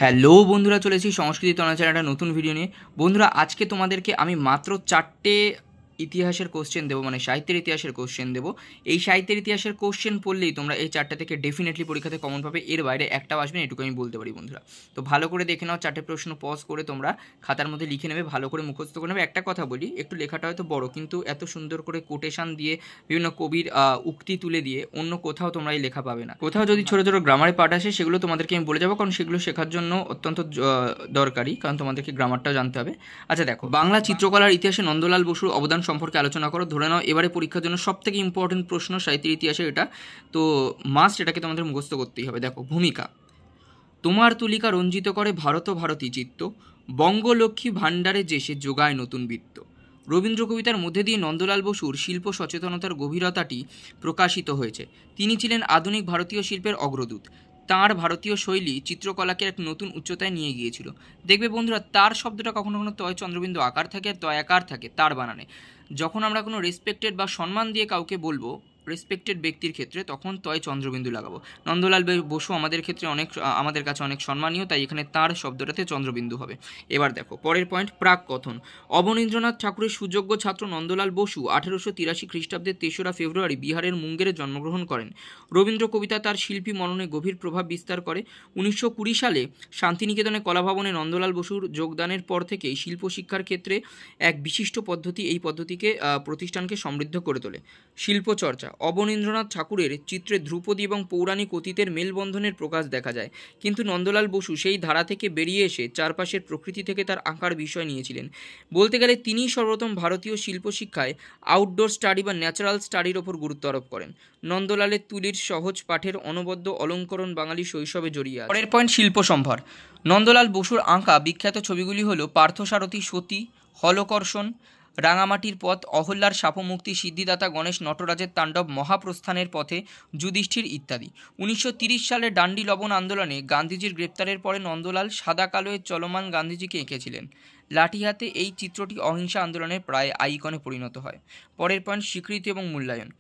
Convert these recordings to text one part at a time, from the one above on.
Hello বন্ধুরা, চলে এসেছি সংস্কৃতি তনা চ্যানেলটা নতুন ভিডিও নিয়ে। বন্ধুরা, আজকে তোমাদেরকে আমি মাত্র 4টে ইতিহাসের কোশ্চেন দেবো, মানে সাহিত্যের ইতিহাসের কোশ্চেন দেবো। এই সাহিত্যের ইতিহাসের কোশ্চেন পড়লেই তোমরা এই 4টে থেকে ডেফিনেটলি পরীক্ষাতে কমন পাবে, এর বাইরে একটাও আসবে না, এটুকু আমি বলতে পারি বন্ধুরা। তো ভালো করে দেখে নাও, 4টে প্রশ্ন পজ করে তোমরা খাতার মধ্যে লিখে নেবে, ভালো করে মুখস্থ করে নেবে। একটা কথা বলি, একটু লেখাটা হয়তো বড়, কিন্তু এত সুন্দর করে কোটেশন দিয়ে বিভিন্ন কবির উক্তি তুলে দিয়ে অন্য কোথাও তোমরা এই লেখা পাবে না। কোথাও যদি ছোটো ছোটো গ্রামারের পার্ট আসে, সেগুলো তোমাদেরকে আমি বলে যাবো, কারণ সেগুলো শেখার জন্য অত্যন্ত দরকারি, কারণ তোমাদেরকে গ্রামারটাও জানতে হবে। আচ্ছা দেখো, বাংলা চিত্রকলার ইতিহাসে নন্দলাল বসুর অবদান সম্পর্কে আলোচনা করো। ধরে নাও এবারে পরীক্ষার জন্য সবথেকে ইম্পর্টেন্ট প্রশ্ন সাহিত্যের ইতিহাসে এটা, তো মাস্ট এটাকে তোমাদের মুখস্থ করতেই হবে। দেখো, ভূমিকা: তোমার তুলিকা রঞ্জিত করে ভারত ভারতী চিত্ত, বঙ্গলক্ষ্মী ভাণ্ডারে যে সে যোগায় নতুন বৃত্ত। রবীন্দ্র কবিতার মধ্যে দিয়ে নন্দলাল বসুর শিল্প সচেতনতার গভীরতাটি প্রকাশিত হয়েছে। তিনি ছিলেন আধুনিক ভারতীয় শিল্পের অগ্রদূত। তাঁর ভারতীয় শৈলী চিত্রকলাকে এক নতুন উচ্চতায় নিয়ে গিয়েছিল। দেখবে বন্ধুরা, তার শব্দটা কখনো কখনো তয় চন্দ্রবিন্দু আকার থাকে আর তয় আকার থাকে তার বানানে। যখন আমরা কোনো রেসপেক্টেড বা সম্মান দিয়ে কাউকে বলবো, রেসপেক্টেড ব্যক্তির ক্ষেত্রে, তখন তয় চন্দ্রবিন্দু লাগাবো। নন্দলাল বসু আমাদের ক্ষেত্রে আমাদের কাছে অনেক সম্মানীয়, তাই এখানে তার শব্দটাতে চন্দ্রবিন্দু হবে। এবার দেখো পরের পয়েন্ট, প্রাক কথন: অবনীন্দ্রনাথ ঠাকুরের সুযোগ্য ছাত্র নন্দলাল বসু 1883 খ্রিস্টাব্দের 3রা ফেব্রুয়ারি বিহারের মুঙ্গেরে জন্মগ্রহণ করেন। রবীন্দ্র কবিতা তার শিল্পী মননে গভীর প্রভাব বিস্তার করে। 1920 সালে শান্তিনিকেতনে কলাভবনে নন্দলাল বসুর যোগদানের পর থেকেই শিল্প শিক্ষার ক্ষেত্রে এক বিশিষ্ট পদ্ধতি এই পদ্ধতিকে প্রতিষ্ঠানকে সমৃদ্ধ করে তোলে। শিল্পচর্চা: অবনীন্দ্রনাথ ঠাকুরের চিত্রে ধ্রুপদী এবং পৌরাণিক অতীতের মেলবন্ধনের প্রকাশ দেখা যায়, কিন্তু নন্দলাল বসু সেই ধারা থেকে বেরিয়ে এসে চারপাশের প্রকৃতি থেকে তার আঁকার বিষয় নিয়েছিলেন। বলতে গেলে তিনিই সর্বপ্রথম ভারতীয় শিল্প শিক্ষায় আউটডোর স্টাডি বা ন্যাচারাল স্টাডির ওপর গুরুত্ব আরোপ করেন। নন্দলালের তুলির সহজ পাঠের অনবদ্য অলঙ্করণ বাঙালি শৈশবে জড়িয়ে আছে। পরের পয়েন্ট, শিল্প সম্ভার: নন্দলাল বসুর আঁকা বিখ্যাত ছবিগুলি হল পার্থসারথী, সতী, হলকর্ষণ, রাঙামাটির পথ, অহল্যার শাপমুক্তি, সিদ্ধিদাতা গণেশ, নটরাজের তাণ্ডব, মহাপ্রস্থানের পথে, যুধিষ্ঠির ইত্যাদি। 1930 সালে ডান্ডি লবণ আন্দোলনে গান্ধীজির গ্রেপ্তারের পরে নন্দলাল সাদা কালোয় চলমান গান্ধীজিকে এঁকেছিলেন। লাঠি হাতে এই চিত্রটি অহিংসা আন্দোলনের প্রায় আইকনে পরিণত হয়। পরের পয়েন্ট, স্বীকৃতি এবং মূল্যায়ন: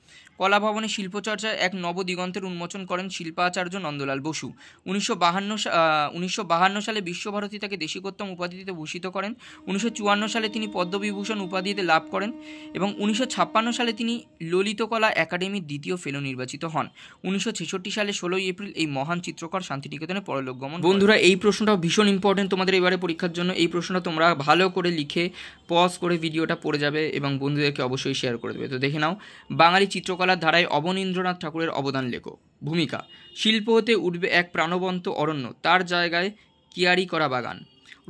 কলাভবনে শিল্পচর্চায় এক নবদিগন্তের উন্মোচন করেন শিল্পাচার্য নন্দলাল বসু। 1952 সালে বিশ্বভারতী তাকে দেশিকোত্তম উপাধিতে ভূষিত করেন। 1954 সালে তিনি পদ্মবিভূষণ উপাধিতে লাভ করেন এবং 1956 সালে তিনি ললিতকলা একাডেমির দ্বিতীয় ফেলো নির্বাচিত হন। 1966 সালে 16 এপ্রিল এই মহান চিত্রকর শান্তিনিকেতনে পরলোক গমন। বন্ধুরা, এই প্রশ্নটাও ভীষণ ইম্পর্টেন্ট তোমাদের এবারে পরীক্ষার জন্য। এই প্রশ্নটা তোমরা ভালো করে লিখে পজ করে ভিডিওটা পড়ে যাবে এবং বন্ধুদেরকে অবশ্যই শেয়ার করে দেবে। তো দেখে নাও, বাঙালি চিত্রকলার ধারায় অবনীন্দ্রনাথ ঠাকুরের অবদান লেখো। ভূমিকা: শিল্প হতে উঠবে এক প্রাণবন্ত অরণ্য, তার জায়গায় কিয়ারি করা বাগান।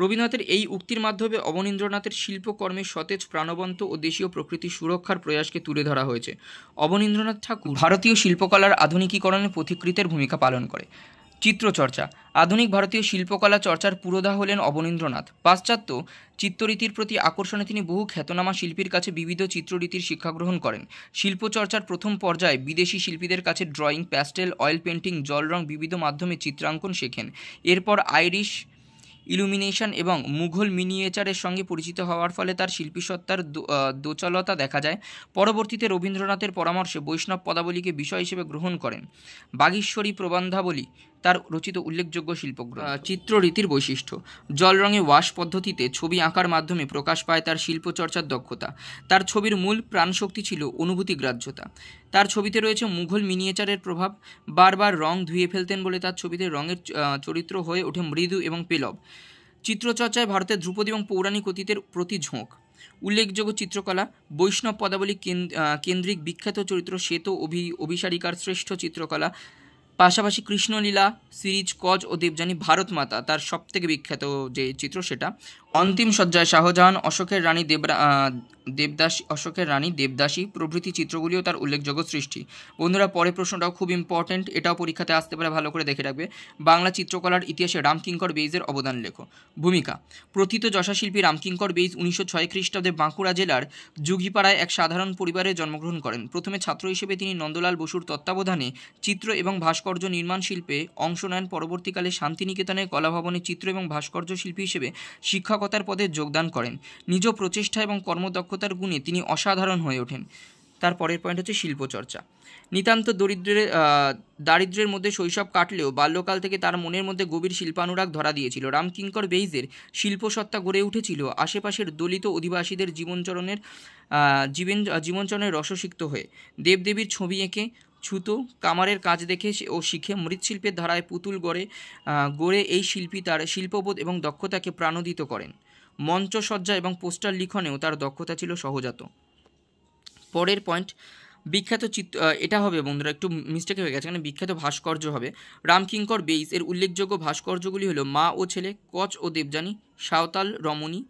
রবীন্দ্রনাথের এই উক্তির মাধ্যমে অবনীন্দ্রনাথের শিল্পকর্মের সতেজ, প্রাণবন্ত ও দেশীয় প্রকৃতির সুরক্ষার প্রয়াসকে তুলে ধরা হয়েছে। অবনীন্দ্রনাথ ঠাকুর ভারতীয় শিল্পকলার আধুনিকীকরণে পথিকৃতের ভূমিকা পালন করে। চিত্রচর্চা: আধুনিক ভারতীয় শিল্পকলা চর্চার পুরোধা হলেন অবনীন্দ্রনাথ। পাশ্চাত্য চিত্ররীতির প্রতি আকর্ষণে তিনি বহু খ্যাতনামা শিল্পীর কাছে বিবিধ চিত্ররীতির শিক্ষা গ্রহণ করেন। শিল্পচর্চার প্রথম পর্যায়ে বিদেশি শিল্পীদের কাছে ড্রয়িং, প্যাস্টেল, অয়েল পেন্টিং, জল রং বিবিধ মাধ্যমে চিত্রাঙ্কন শেখেন। এরপর আইরিশ ইলুমিনেশন এবং মুঘল মিনিয়েচারের সঙ্গে পরিচিত হওয়ার ফলে তার শিল্পীসত্তার দোচলতা দেখা যায়। পরবর্তীতে রবীন্দ্রনাথের পরামর্শে বৈষ্ণব পদাবলীকে বিষয় হিসেবে গ্রহণ করেন। বাগীশ্বরী প্রবন্ধাবলী তার রচিত উল্লেখযোগ্য শিল্পগ্রন্থ। চিত্ররীতির বৈশিষ্ট্য: জল রঙে ওয়াশ পদ্ধতিতে ছবি আঁকার মাধ্যমে প্রকাশ পায় তার শিল্পচর্চার দক্ষতা। তার ছবির মূল প্রাণশক্তি ছিল অনুভূতিগ্রাহ্যতা। তার ছবিতে রয়েছে মুঘল মিনিয়েচারের প্রভাব। বারবার রং ধুয়ে ফেলতেন বলে তার ছবিতে রঙের চরিত্র হয়ে ওঠে মৃদু এবং পেলব। চিত্রচর্চায় ভারতের ধ্রুপদী এবং পৌরাণিক অতীতের প্রতি ঝোঁক। উল্লেখযোগ্য চিত্রকলা: বৈষ্ণব পদাবলী কেন্দ্রিক বিখ্যাত চরিত্র শ্বেত অভিসারিকার শ্রেষ্ঠ চিত্রকলা। পাশাপাশি কৃষ্ণলীলা সিরিজ, কজ ও দেবযানী, ভারত মাতা তার সবথেকে বিখ্যাত যে চিত্র সেটা। অন্তিম সজ্জায় শাহজাহান, অশোকের রানী দেবদাসী প্রভৃতি চিত্রগুলিও তার উল্লেখযোগ্য সৃষ্টি। বন্ধুরা, পরের প্রশ্নটাও খুব ইম্পর্টেন্ট, এটাও পরীক্ষাতে আসতে পারে, ভালো করে দেখে রাখবে। বাংলা চিত্রকলার ইতিহাসে রামকিঙ্কর বেইজের অবদান লেখো। ভূমিকা: প্রথিত যশাশিল্পী রামকিঙ্কর বেইজ 1906 খ্রিস্টাব্দে বাঁকুড়া জেলার যুগিপাড়ায় এক সাধারণ পরিবারে জন্মগ্রহণ করেন। প্রথমে ছাত্র হিসেবে তিনি নন্দলাল বসুর তত্ত্বাবধানে চিত্র এবং ভাস্কর্য নির্মাণ শিল্পে অংশ নেন। পরবর্তীকালে শান্তিনিকেতনের কলাভবনে চিত্র এবং ভাস্কর্য শিল্পী হিসেবে শিক্ষকতার পদে যোগদান করেন। নিজ প্রচেষ্টা এবং কর্মদক্ষতার গুণে তিনি অসাধারণ হয়ে ওঠেন। তারপরের পয়েন্ট হচ্ছে শিল্পচর্চা। নিতান্ত দারিদ্র্যের মধ্যে শৈশব কাটলেও বাল্যকাল থেকে তার মনের মধ্যে গভীর শিল্পানুরাগ ধরা দিয়েছিল। রামকিঙ্কর বেইজের শিল্পসত্তা গড়ে উঠেছিল আশেপাশের দলিত অধিবাসীদের জীবনচরণের রসসিক্ত হয়ে। দেবদেবীর ছবি এঁকে, ছুতো কামারের কাজ দেখে ও শিখে মৃৎশিল্পের ধারায় পুতুল গড়ে এই শিল্পী তার শিল্পবোধ এবং দক্ষতাকে প্রাণোদিত করেন। মঞ্চসজ্জা এবং পোস্টার লিখনেও তার দক্ষতা ছিল সহজাত। পরের পয়েন্ট, বিখ্যাত এটা হবে বন্ধুরা, একটু মিস্টেক হয়ে গেছে, এখানে বিখ্যাত ভাস্কর্য হবে। রামকিঙ্কর বেইজ এর উল্লেখযোগ্য ভাস্কর্যগুলি হলো মা ও ছেলে, কচ ও দেবযানী, সাঁওতাল রমণী,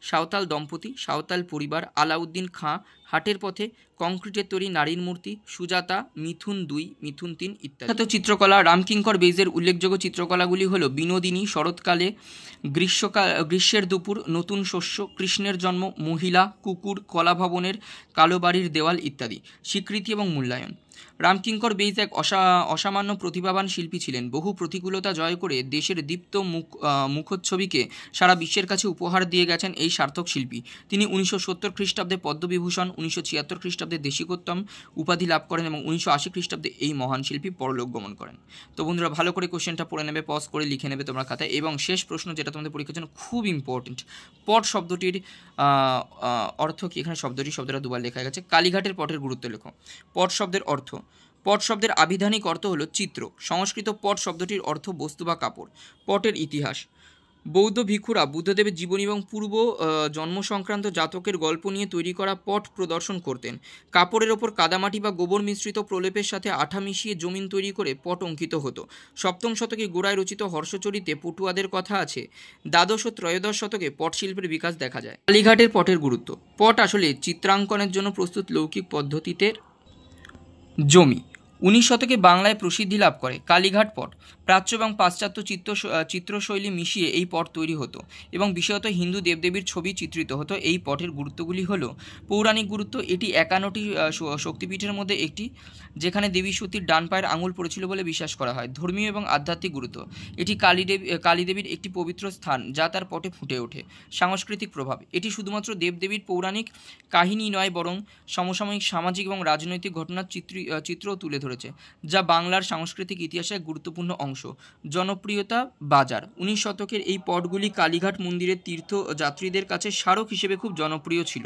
সাঁওতাল দম্পতি, সাঁওতাল পরিবার, আলাউদ্দিন খাঁ, হাটের পথে, কংক্রিটের তৈরি নারীর মূর্তি, সুজাতা, মিথুন 2, মিথুন 3 ইত্যাদি। বিখ্যাত চিত্রকলা রামকিঙ্কর বেইজের উল্লেখযোগ্য চিত্রকলাগুলি হলো বিনোদিনী, শরৎকালে, গ্রীষ্মের দুপুর, নতুন শস্য, কৃষ্ণের জন্ম, মহিলা, কুকুর, কলাভবনের কালো বাড়ির দেওয়াল ইত্যাদি। স্বীকৃতি এবং মূল্যায়ন। রামকিঙ্কর বেইজ এক অসামান্য প্রতিভাবান শিল্পী ছিলেন। বহু প্রতিকূলতা জয় করে দেশের দীপ্ত মুখচ্ছবিকে সারা বিশ্বের কাছে উপহার দিয়ে গেছেন এই সার্থক শিল্পী। তিনি 1970 খ্রিস্টাব্দে পদ্মবিভূষণ, 1976 খ্রিস্টাব্দে দেশিকোত্তম উপাধি লাভ করেন এবং 1980 খ্রিস্টাব্দে এই মহান শিল্পী পরলোক গমন করেন। তো বন্ধুরা ভালো করে কোশ্চেনটা পড়ে নেবে, পজ করে লিখে নেবে তোমরা খাতায়। এবং শেষ প্রশ্ন, যেটা তোমাদের পরীক্ষার জন্য খুব ইম্পর্টেন্ট, পট শব্দটির অর্থ কি? এখানে শব্দটা দুবার লেখা গেছে। কালীঘাটের পটের গুরুত্ব লেখো। পট শব্দের অর্থ, পট শব্দের আবিধানিক অর্থ হলো চিত্র। সংস্কৃত পট শব্দটির অর্থ বস্তু বা কাপড়। পটের ইতিহাস, বৌদ্ধ ভিক্ষুরা বুদ্ধদেবের জীবনী এবং পূর্ব জন্ম সংক্রান্ত জাতকের গল্প নিয়ে তৈরি করা পট প্রদর্শন করতেন। কাপড়ের ওপর কাদামাটি বা গোবর মিশ্রিত প্রলেপের সাথে আঠা মিশিয়ে জমিন তৈরি করে পট অঙ্কিত হতো। 7ম শতকে গোড়ায় রচিত হর্ষচরিতে পটুয়াদের কথা আছে। দ্বাদশ ও ত্রয়োদশ শতকে পট শিল্পের বিকাশ দেখা যায়। কালীঘাটের পটের গুরুত্ব, পট আসলে চিত্রাঙ্কনের জন্য প্রস্তুত লৌকিক পদ্ধতিতে জমি। 19 শতকে বাংলায় প্রসিদ্ধি লাভ করে কালীঘাট পট। প্রাচ্য এবং পাশ্চাত্য চিত্রশৈলী মিশিয়ে এই পট তৈরি হতো এবং বিশেষত হিন্দু দেবদেবীর ছবি চিত্রিত হতো। এই পটের গুরুত্বগুলি হলো পৌরাণিক গুরুত্ব, এটি 51টি শক্তিপীঠের মধ্যে একটি, যেখানে দেবী সতীর ডান পায়ের আঙুল পড়েছিল বলে বিশ্বাস করা হয়। ধর্মীয় এবং আধ্যাত্মিক গুরুত্ব, এটি কালীদেবীর একটি পবিত্র স্থান যা তার পটে ফুটে ওঠে। সাংস্কৃতিক প্রভাব, এটি শুধুমাত্র দেবদেবীর পৌরাণিক কাহিনী নয়, বরং সমসাময়িক সামাজিক এবং রাজনৈতিক ঘটনার চিত্রও তুলে ধরেছে, যা বাংলার সাংস্কৃতিক ইতিহাসের গুরুত্বপূর্ণ অংশ। জনপ্রিয়তা, বাজার, 19 শতকের এই পটগুলি কালীঘাট মন্দিরের তীর্থযাত্রীদের কাছে স্মারক হিসেবে খুব জনপ্রিয় ছিল।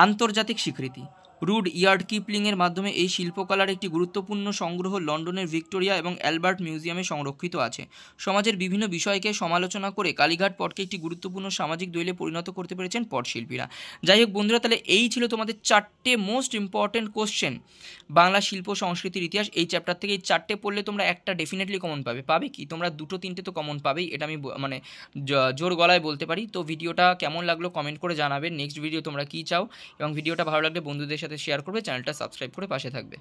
আন্তর্জাতিক স্বীকৃতি, রুডইয়ার্ড কিপলিংয়ের মাধ্যমে এই শিল্পকলার একটি গুরুত্বপূর্ণ সংগ্রহ লন্ডনের ভিক্টোরিয়া এবং অ্যালবার্ট মিউজিয়ামে সংরক্ষিত আছে। সমাজের বিভিন্ন বিষয়কে সমালোচনা করে কালীঘাট পটকে একটি গুরুত্বপূর্ণ সামাজিক দৈলে পরিণত করতে পেরেছেন পট শিল্পীরা। যাই হোক বন্ধুরা, তাহলে এই ছিল তোমাদের 4টে মোস্ট ইম্পর্টেন্ট কোশ্চেন বাংলা শিল্প সংস্কৃতির ইতিহাস। এই চ্যাপ্টার থেকে এই 4টে পড়লে তোমরা একটা ডেফিনেটলি কমন পাবে কি? তোমরা 2-3টে তো কমন পাবেই, এটা আমি মানে জোর গলায় বলতে পারি। তো ভিডিওটা কেমন লাগলো কমেন্ট করে জানাবে। নেক্সট ভিডিও তোমরা কী চাও, এবং ভিডিওটা ভালো লাগলে বন্ধুদের সাথে শেয়ার করবে, চ্যানেলটা সাবস্ক্রাইব করে পাশে থাকবে।